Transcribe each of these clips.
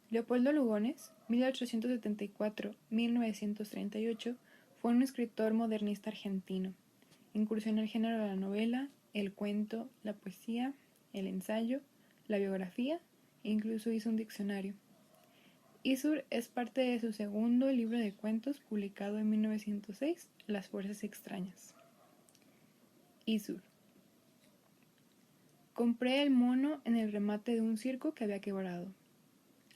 Leopoldo Lugones, 1874-1938, fue un escritor modernista argentino. Incursionó en el género de la novela, el cuento, la poesía, el ensayo, la biografía e incluso hizo un diccionario. Isur es parte de su segundo libro de cuentos publicado en 1906, Las fuerzas extrañas. Isur. Compré el mono en el remate de un circo que había quebrado.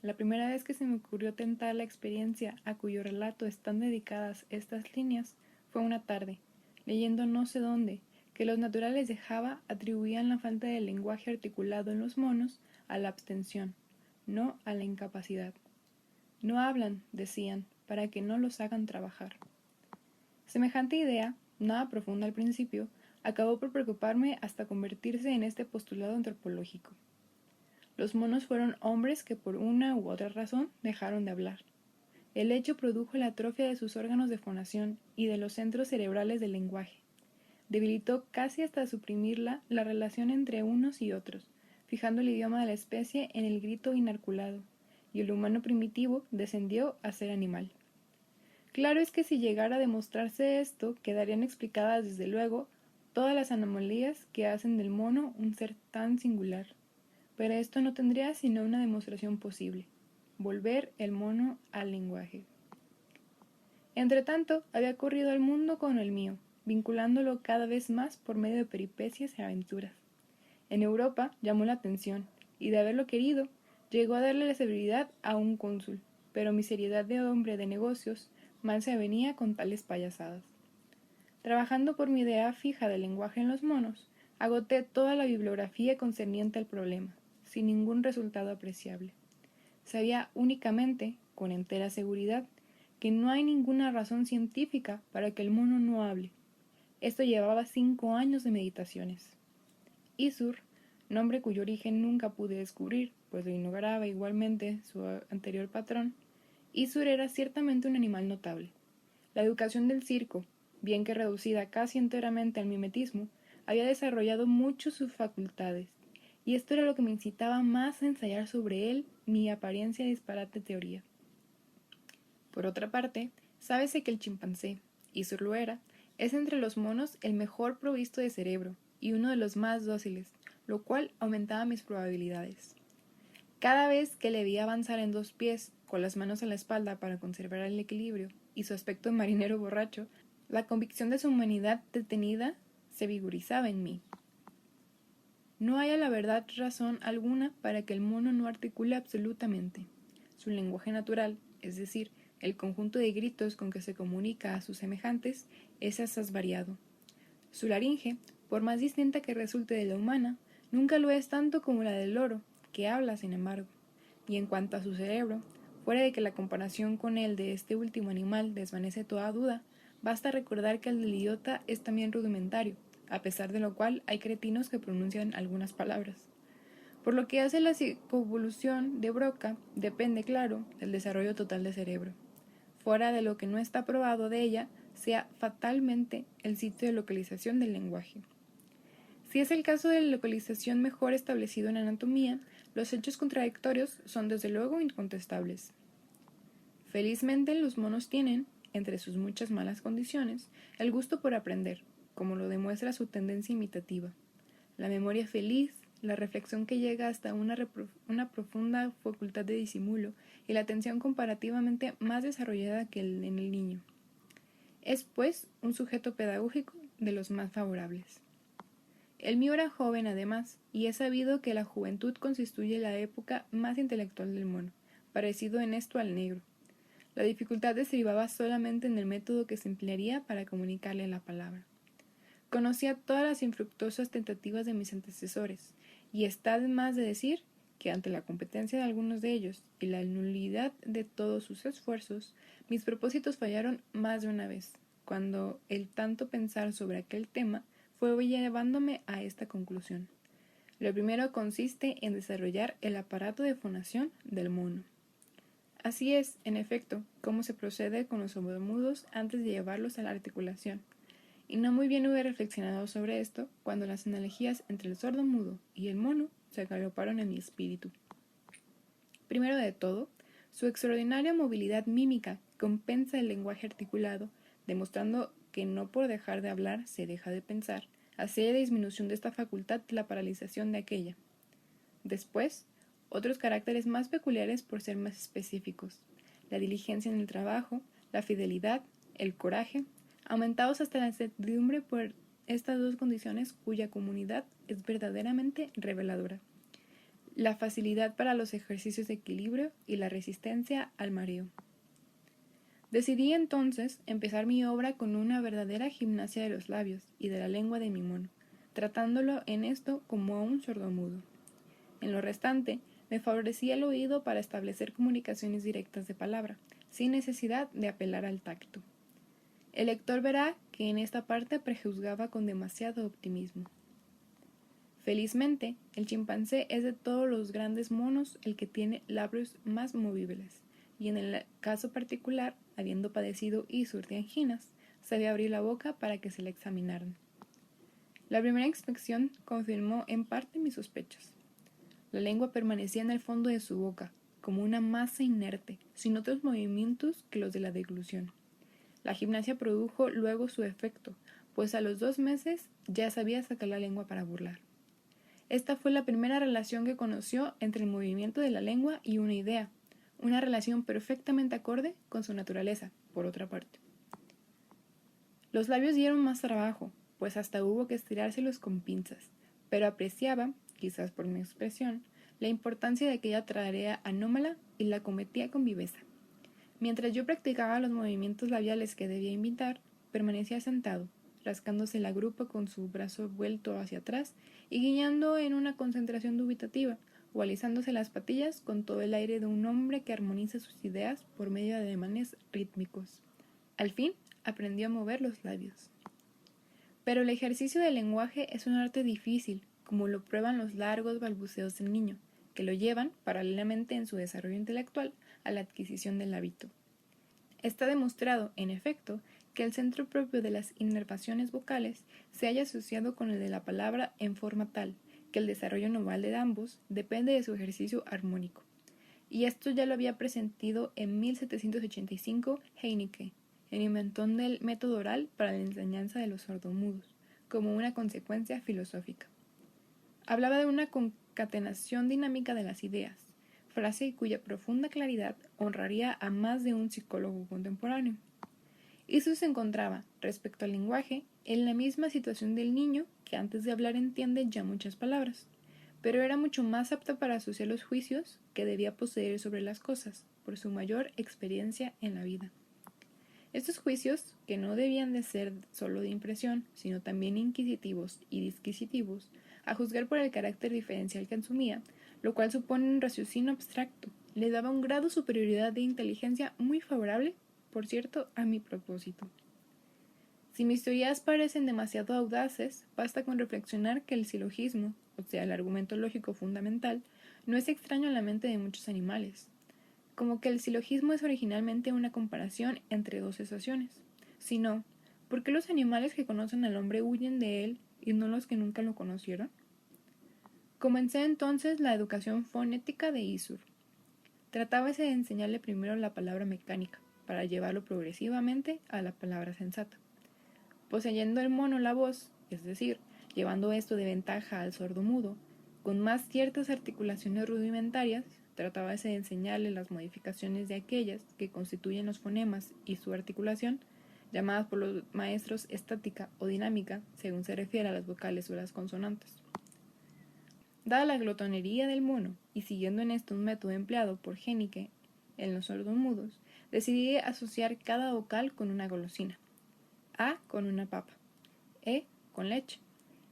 La primera vez que se me ocurrió tentar la experiencia a cuyo relato están dedicadas estas líneas fue una tarde, leyendo no sé dónde, que los naturales de Java atribuían la falta de lenguaje articulado en los monos a la abstención, no a la incapacidad. No hablan, decían, para que no los hagan trabajar. Semejante idea, nada profunda al principio, acabó por preocuparme hasta convertirse en este postulado antropológico. Los monos fueron hombres que por una u otra razón dejaron de hablar. El hecho produjo la atrofia de sus órganos de fonación y de los centros cerebrales del lenguaje. Debilitó casi hasta suprimirla la relación entre unos y otros, fijando el idioma de la especie en el grito inarticulado, y el humano primitivo descendió a ser animal. Claro es que si llegara a demostrarse esto, quedarían explicadas desde luego todas las anomalías que hacen del mono un ser tan singular. Pero esto no tendría sino una demostración posible: volver el mono al lenguaje. Entretanto, había corrido al mundo con el mío, vinculándolo cada vez más por medio de peripecias y aventuras. En Europa llamó la atención, y de haberlo querido, llegó a darle la celebridad a un cónsul, pero mi seriedad de hombre de negocios mal se avenía con tales payasadas. Trabajando por mi idea fija del lenguaje en los monos, agoté toda la bibliografía concerniente al problema, sin ningún resultado apreciable. Sabía únicamente, con entera seguridad, que no hay ninguna razón científica para que el mono no hable. Esto llevaba 5 años de meditaciones. Isur, nombre cuyo origen nunca pude descubrir, pues lo ignoraba igualmente su anterior patrón, Isur era ciertamente un animal notable. La educación del circo, bien que reducida casi enteramente al mimetismo, había desarrollado mucho sus facultades, y esto era lo que me incitaba más a ensayar sobre él mi apariencia disparate teoría. Por otra parte, sábese que el chimpancé, y su lo era, es entre los monos el mejor provisto de cerebro y uno de los más dóciles, lo cual aumentaba mis probabilidades. Cada vez que le vi avanzar en 2 pies, con las manos a la espalda para conservar el equilibrio, y su aspecto de marinero borracho, la convicción de su humanidad detenida se vigorizaba en mí. No hay a la verdad razón alguna para que el mono no articule absolutamente. Su lenguaje natural, es decir, el conjunto de gritos con que se comunica a sus semejantes, es asaz variado. Su laringe, por más distinta que resulte de la humana, nunca lo es tanto como la del loro, que habla sin embargo. Y en cuanto a su cerebro, fuera de que la comparación con el de este último animal desvanece toda duda, basta recordar que el del idiota es también rudimentario, a pesar de lo cual hay cretinos que pronuncian algunas palabras. Por lo que hace la psicoevolución de Broca, depende, claro, del desarrollo total del cerebro. Fuera de lo que no está probado de ella, sea fatalmente el sitio de localización del lenguaje. Si es el caso de la localización mejor establecido en anatomía, los hechos contradictorios son desde luego incontestables. Felizmente los monos tienen, entre sus muchas malas condiciones, el gusto por aprender, como lo demuestra su tendencia imitativa, la memoria feliz, la reflexión que llega hasta una profunda facultad de disimulo y la atención comparativamente más desarrollada que en el niño. Es, pues, un sujeto pedagógico de los más favorables. El mío era joven además, y es sabido que la juventud constituye la época más intelectual del mono, parecido en esto al negro. La dificultad derivaba solamente en el método que se emplearía para comunicarle la palabra. Conocía todas las infructuosas tentativas de mis antecesores, y está de más de decir que ante la competencia de algunos de ellos y la nulidad de todos sus esfuerzos, mis propósitos fallaron más de una vez, cuando el tanto pensar sobre aquel tema fue llevándome a esta conclusión. Lo primero consiste en desarrollar el aparato de fonación del mono. Así es, en efecto, cómo se procede con los sordomudos antes de llevarlos a la articulación. Y no muy bien hube reflexionado sobre esto cuando las analogías entre el sordo mudo y el mono se agaloparon en mi espíritu. Primero de todo, Su extraordinaria movilidad mímica compensa el lenguaje articulado, demostrando que no por dejar de hablar se deja de pensar, así la disminución de esta facultad la paralización de aquella. Después, otros caracteres más peculiares por ser más específicos: la diligencia en el trabajo, la fidelidad, el coraje, aumentados hasta la certidumbre por estas dos condiciones cuya comunidad es verdaderamente reveladora: la facilidad para los ejercicios de equilibrio y la resistencia al mareo. Decidí entonces empezar mi obra con una verdadera gimnasia de los labios y de la lengua de mi mono, tratándolo en esto como a un sordomudo. En lo restante, me favorecía el oído para establecer comunicaciones directas de palabra, sin necesidad de apelar al tacto. El lector verá que en esta parte prejuzgaba con demasiado optimismo. Felizmente, el chimpancé es de todos los grandes monos el que tiene labios más movibles, y en el caso particular, habiendo padecido Isur de anginas, sabía abrir la boca para que se le examinaran. La primera inspección confirmó en parte mis sospechas. La lengua permanecía en el fondo de su boca, como una masa inerte, sin otros movimientos que los de la deglución. La gimnasia produjo luego su efecto, pues a los 2 meses ya sabía sacar la lengua para burlar. Esta fue la primera relación que conoció entre el movimiento de la lengua y una idea, una relación perfectamente acorde con su naturaleza, por otra parte. Los labios dieron más trabajo, pues hasta hubo que estirárselos con pinzas, pero apreciaba, quizás por mi expresión, la importancia de aquella tarea anómala y la cometía con viveza. Mientras yo practicaba los movimientos labiales que debía imitar, permanecía sentado, rascándose la grupa con su brazo vuelto hacia atrás y guiñando en una concentración dubitativa, o alisándose las patillas con todo el aire de un hombre que armoniza sus ideas por medio de ademanes rítmicos. Al fin, aprendió a mover los labios. Pero el ejercicio del lenguaje es un arte difícil, como lo prueban los largos balbuceos del niño, que lo llevan, paralelamente en su desarrollo intelectual, a la adquisición del hábito. Está demostrado, en efecto, que el centro propio de las inervaciones vocales se halla asociado con el de la palabra en forma tal que el desarrollo normal de ambos depende de su ejercicio armónico. Y esto ya lo había presentido en 1785 Heinicke, el inventor del método oral para la enseñanza de los sordomudos, como una consecuencia filosófica. Hablaba de una concatenación dinámica de las ideas, frase cuya profunda claridad honraría a más de un psicólogo contemporáneo. Isur se encontraba, respecto al lenguaje, en la misma situación del niño que antes de hablar entiende ya muchas palabras, pero era mucho más apto para asociar los juicios que debía poseer sobre las cosas, por su mayor experiencia en la vida. Estos juicios, que no debían de ser solo de impresión, sino también inquisitivos y disquisitivos, a juzgar por el carácter diferencial que asumía, lo cual supone un raciocinio abstracto, le daba un grado de superioridad de inteligencia muy favorable, por cierto, a mi propósito. Si mis teorías parecen demasiado audaces, basta con reflexionar que el silogismo, o sea, el argumento lógico fundamental, no es extraño a la mente de muchos animales. Como que el silogismo es originalmente una comparación entre dos sensaciones, sino, ¿por qué los animales que conocen al hombre huyen de él y no los que nunca lo conocieron? Comencé entonces la educación fonética de Isur. Tratábase de enseñarle primero la palabra mecánica, para llevarlo progresivamente a la palabra sensata. Poseyendo el mono la voz, es decir, llevando esto de ventaja al sordomudo, con más ciertas articulaciones rudimentarias, tratábase de enseñarle las modificaciones de aquellas que constituyen los fonemas y su articulación, llamadas por los maestros estática o dinámica, según se refiere a las vocales o las consonantes. Dada la glotonería del mono, y siguiendo en esto un método empleado por Heinicke en los sordomudos, decidí asociar cada vocal con una golosina: A con una papa, E con leche,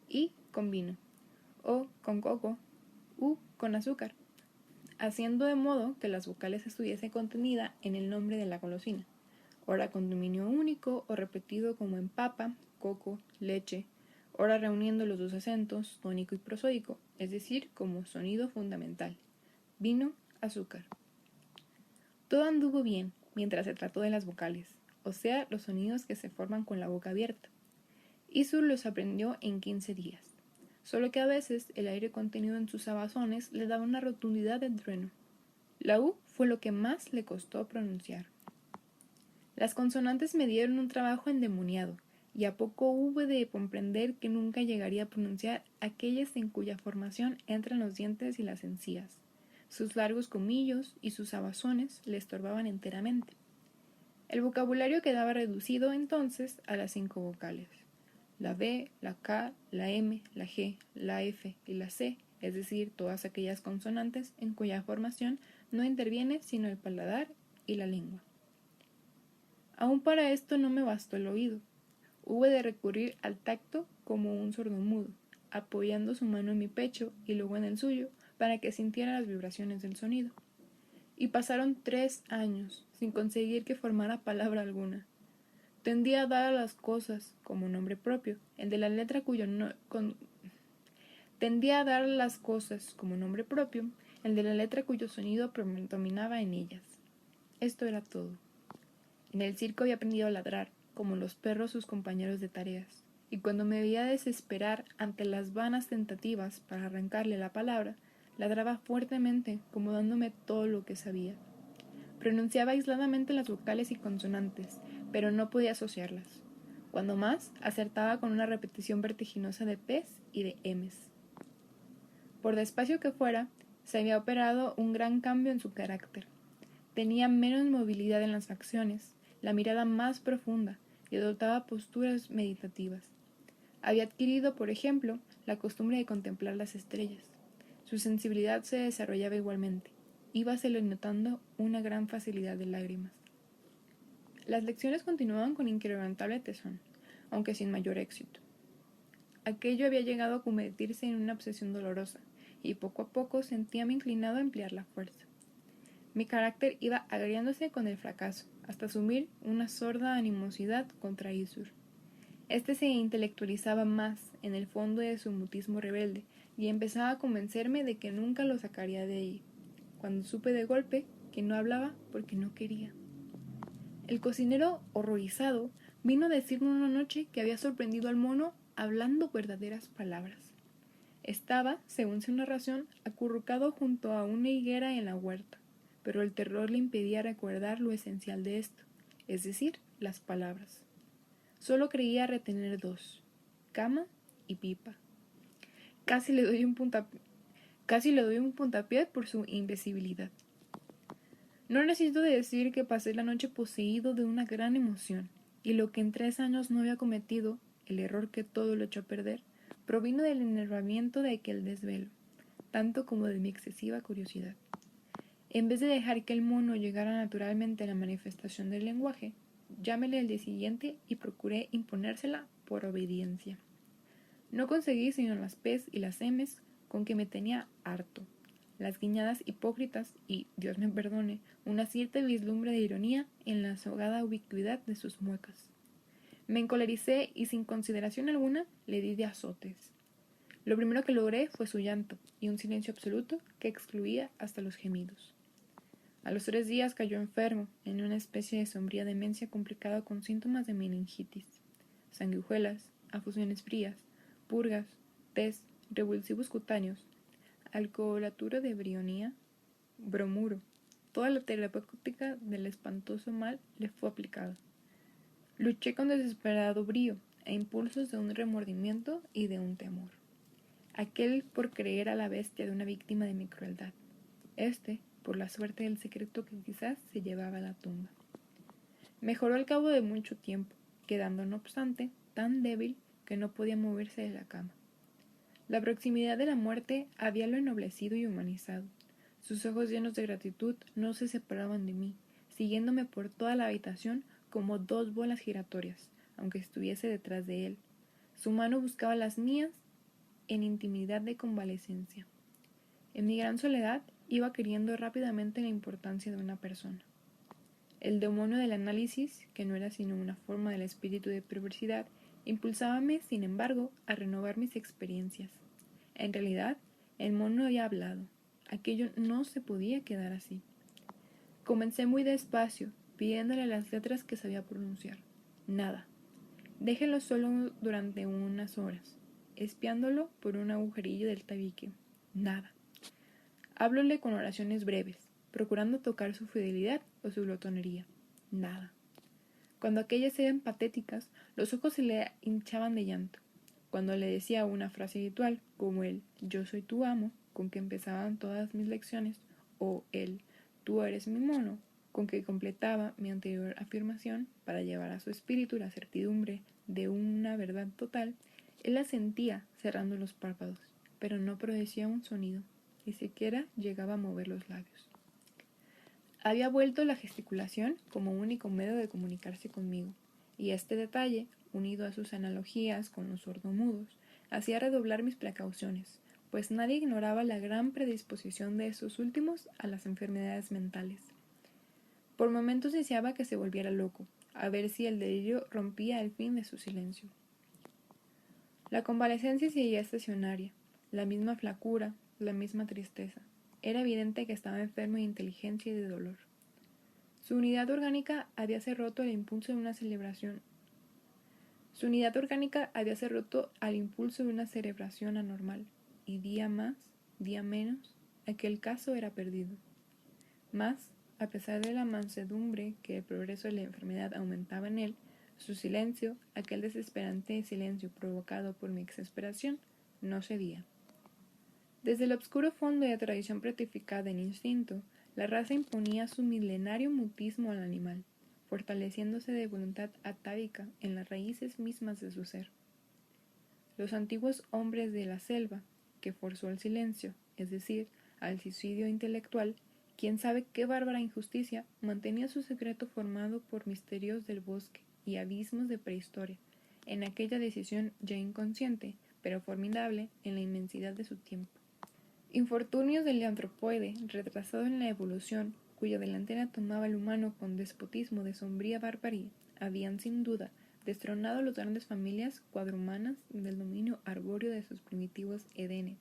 I con vino, O con coco, U con azúcar, haciendo de modo que las vocales estuviesen contenidas en el nombre de la golosina, ora con dominio único o repetido como en papa, coco, leche, ora reuniendo los dos acentos, tónico y prosódico, es decir, como sonido fundamental: vino, azúcar. Todo anduvo bien mientras se trató de las vocales, o sea, los sonidos que se forman con la boca abierta. Isur los aprendió en 15 días, solo que a veces el aire contenido en sus abazones le daba una rotundidad de trueno. La U fue lo que más le costó pronunciar. Las consonantes me dieron un trabajo endemoniado, y a poco hube de comprender que nunca llegaría a pronunciar aquellas en cuya formación entran los dientes y las encías. Sus largos comillos y sus abazones le estorbaban enteramente. El vocabulario quedaba reducido entonces a las 5 vocales: la B, la K, la M, la G, la F y la C, es decir, todas aquellas consonantes en cuya formación no interviene sino el paladar y la lengua. Aún para esto no me bastó el oído. Hube de recurrir al tacto como un sordomudo, apoyando su mano en mi pecho y luego en el suyo para que sintiera las vibraciones del sonido. Y pasaron 3 años sin conseguir que formara palabra alguna. Tendía a dar a las cosas como nombre propio, el de la letra cuyo Tendía a dar a las cosas como nombre propio, el de la letra cuyo sonido predominaba en ellas. Esto era todo. En el circo había aprendido a ladrar, como los perros sus compañeros de tareas, y cuando me veía desesperar ante las vanas tentativas para arrancarle la palabra, ladraba fuertemente, como dándome todo lo que sabía. Pronunciaba aisladamente las vocales y consonantes, pero no podía asociarlas. Cuando más, acertaba con una repetición vertiginosa de P's y de M's. Por despacio que fuera, se había operado un gran cambio en su carácter. Tenía menos movilidad en las facciones, la mirada más profunda y adoptaba posturas meditativas. Había adquirido, por ejemplo, la costumbre de contemplar las estrellas. Su sensibilidad se desarrollaba igualmente. Íbasele notando una gran facilidad de lágrimas. Las lecciones continuaban con inquebrantable tesón, aunque sin mayor éxito. Aquello había llegado a convertirse en una obsesión dolorosa, y poco a poco sentíame inclinado a emplear la fuerza. Mi carácter iba agriándose con el fracaso, hasta asumir una sorda animosidad contra Isur. Este se intelectualizaba más en el fondo de su mutismo rebelde, y empezaba a convencerme de que nunca lo sacaría de allí, cuando supe de golpe que no hablaba porque no quería. El cocinero, horrorizado, vino a decirme una noche que había sorprendido al mono hablando verdaderas palabras. Estaba, según su narración, acurrucado junto a una higuera en la huerta, pero el terror le impedía recordar lo esencial de esto, es decir, las palabras. Solo creía retener 2, cama y pipa. Casi le doy un puntapié por su invisibilidad. No necesito decir que pasé la noche poseído de una gran emoción, y lo que en 3 años no había cometido, el error que todo lo echó a perder, provino del enervamiento de aquel desvelo, tanto como de mi excesiva curiosidad. En vez de dejar que el mono llegara naturalmente a la manifestación del lenguaje, llámele al día siguiente y procuré imponérsela por obediencia. No conseguí sino las P's y las M's con que me tenía harto, las guiñadas hipócritas y, Dios me perdone, una cierta vislumbre de ironía en la azogada ubicuidad de sus muecas. Me encolericé y sin consideración alguna le di de azotes. Lo primero que logré fue su llanto y un silencio absoluto que excluía hasta los gemidos. A los 3 días cayó enfermo, en una especie de sombría demencia complicada con síntomas de meningitis, sanguijuelas, afusiones frías, purgas, tés, revulsivos cutáneos, alcoholaturo de brionía, bromuro. Toda la terapéutica del espantoso mal le fue aplicada. Luché con desesperado brío e impulsos de un remordimiento y de un temor. Aquel por creer a la bestia de una víctima de mi crueldad. Este por la suerte del secreto que quizás se llevaba a la tumba. Mejoró al cabo de mucho tiempo, quedando no obstante tan débil que no podía moverse de la cama. La proximidad de la muerte habíalo ennoblecido y humanizado. Sus ojos llenos de gratitud no se separaban de mí, siguiéndome por toda la habitación como 2 bolas giratorias, aunque estuviese detrás de él. Su mano buscaba las mías en intimidad de convalecencia. En mi gran soledad iba queriendo rápidamente la importancia de una persona. El demonio del análisis, que no era sino una forma del espíritu de perversidad, impulsábame, sin embargo, a renovar mis experiencias. En realidad, el mono había hablado. Aquello no se podía quedar así. Comencé muy despacio, pidiéndole las letras que sabía pronunciar. Nada. Déjelo solo durante unas horas, espiándolo por un agujerillo del tabique. Nada. Háblole con oraciones breves, procurando tocar su fidelidad o su glotonería. Nada. Cuando aquellas eran patéticas, los ojos se le hinchaban de llanto. Cuando le decía una frase habitual, como el «yo soy tu amo», con que empezaban todas mis lecciones, o el «tú eres mi mono», con que completaba mi anterior afirmación para llevar a su espíritu la certidumbre de una verdad total, él la sentía cerrando los párpados, pero no producía un sonido, ni siquiera llegaba a mover los labios. Había vuelto la gesticulación como único medio de comunicarse conmigo, y este detalle, unido a sus analogías con los sordomudos, hacía redoblar mis precauciones, pues nadie ignoraba la gran predisposición de estos últimos a las enfermedades mentales. Por momentos deseaba que se volviera loco, a ver si el delirio rompía el fin de su silencio. La convalecencia seguía estacionaria, la misma flacura, la misma tristeza. Era evidente que estaba enfermo de inteligencia y de dolor. Su unidad orgánica habíase roto al impulso de una cerebración anormal, y día más, día menos, aquel caso era perdido. Mas, a pesar de la mansedumbre que el progreso de la enfermedad aumentaba en él, su silencio, aquel desesperante silencio provocado por mi exasperación, no cedía. Desde el obscuro fondo de la tradición petrificada en instinto, la raza imponía su milenario mutismo al animal, fortaleciéndose de voluntad atávica en las raíces mismas de su ser. Los antiguos hombres de la selva, que forzó al silencio, es decir, al suicidio intelectual, quién sabe qué bárbara injusticia, mantenía su secreto formado por misterios del bosque y abismos de prehistoria, en aquella decisión ya inconsciente, pero formidable en la inmensidad de su tiempo. Infortunios del antropoide, retrasado en la evolución, cuya delantera tomaba el humano con despotismo de sombría barbarie, habían sin duda destronado las grandes familias cuadrumanas del dominio arbóreo de sus primitivos edenes,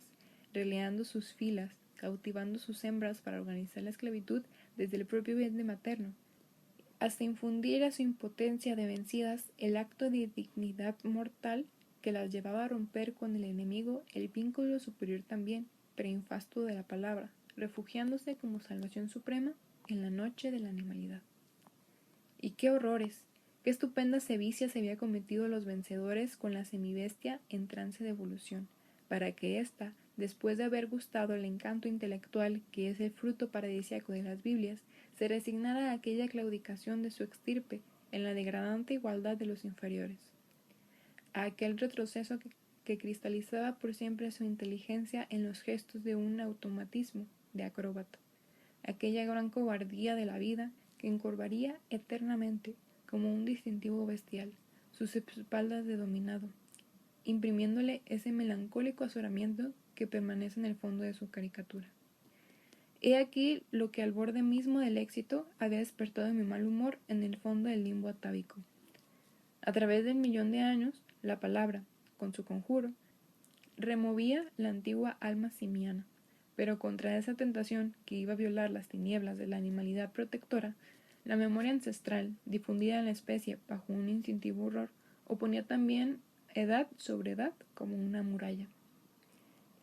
releando sus filas, cautivando sus hembras para organizar la esclavitud desde el propio vientre materno, hasta infundir a su impotencia de vencidas el acto de dignidad mortal que las llevaba a romper con el enemigo el vínculo superior también, pero infasto de la palabra, refugiándose como salvación suprema en la noche de la animalidad. ¡Y qué horrores! ¡Qué estupenda sevicia se había cometido los vencedores con la semibestia en trance de evolución, para que ésta, después de haber gustado el encanto intelectual que es el fruto paradisíaco de las Biblias, se resignara a aquella claudicación de su extirpe en la degradante igualdad de los inferiores, a aquel retroceso que cristalizaba por siempre su inteligencia en los gestos de un automatismo de acróbata, aquella gran cobardía de la vida que encorvaría eternamente como un distintivo bestial sus espaldas de dominado, imprimiéndole ese melancólico azoramiento que permanece en el fondo de su caricatura. He aquí lo que al borde mismo del éxito había despertado mi mal humor en el fondo del limbo atávico. A través del millón de años, la palabra, con su conjuro, removía la antigua alma simiana, pero contra esa tentación que iba a violar las tinieblas de la animalidad protectora, la memoria ancestral, difundida en la especie bajo un instintivo horror, oponía también edad sobre edad como una muralla.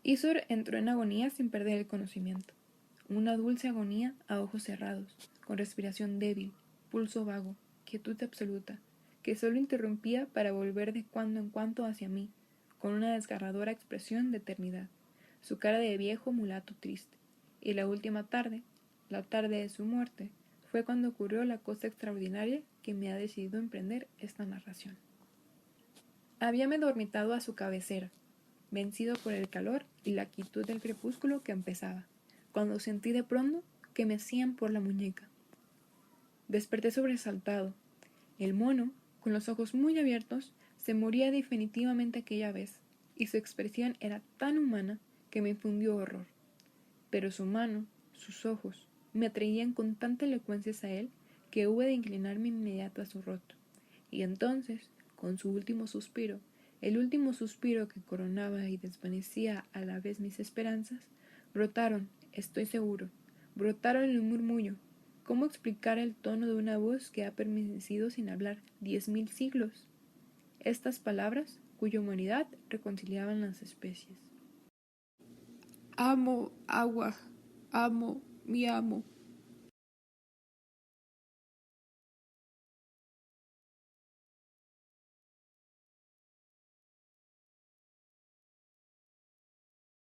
Isur entró en agonía sin perder el conocimiento, una dulce agonía a ojos cerrados, con respiración débil, pulso vago, quietud absoluta, que sólo interrumpía para volver de cuando en cuando hacia mí, con una desgarradora expresión de eternidad, su cara de viejo mulato triste. Y la última tarde, la tarde de su muerte, fue cuando ocurrió la cosa extraordinaria que me ha decidido emprender esta narración. Habíame dormitado a su cabecera, vencido por el calor y la quietud del crepúsculo que empezaba, cuando sentí de pronto que me hacían por la muñeca. Desperté sobresaltado. El mono, con los ojos muy abiertos, se moría definitivamente aquella vez, y su expresión era tan humana que me infundió horror. Pero su mano, sus ojos, me atraían con tanta elocuencia a él que hube de inclinarme inmediato a su rostro. Y entonces, con su último suspiro, el último suspiro que coronaba y desvanecía a la vez mis esperanzas, brotaron, estoy seguro, brotaron en un murmullo. ¿Cómo explicar el tono de una voz que ha permanecido sin hablar 10.000 siglos? Estas palabras, cuya humanidad reconciliaban las especies. Amo, agua, amo, mi amo.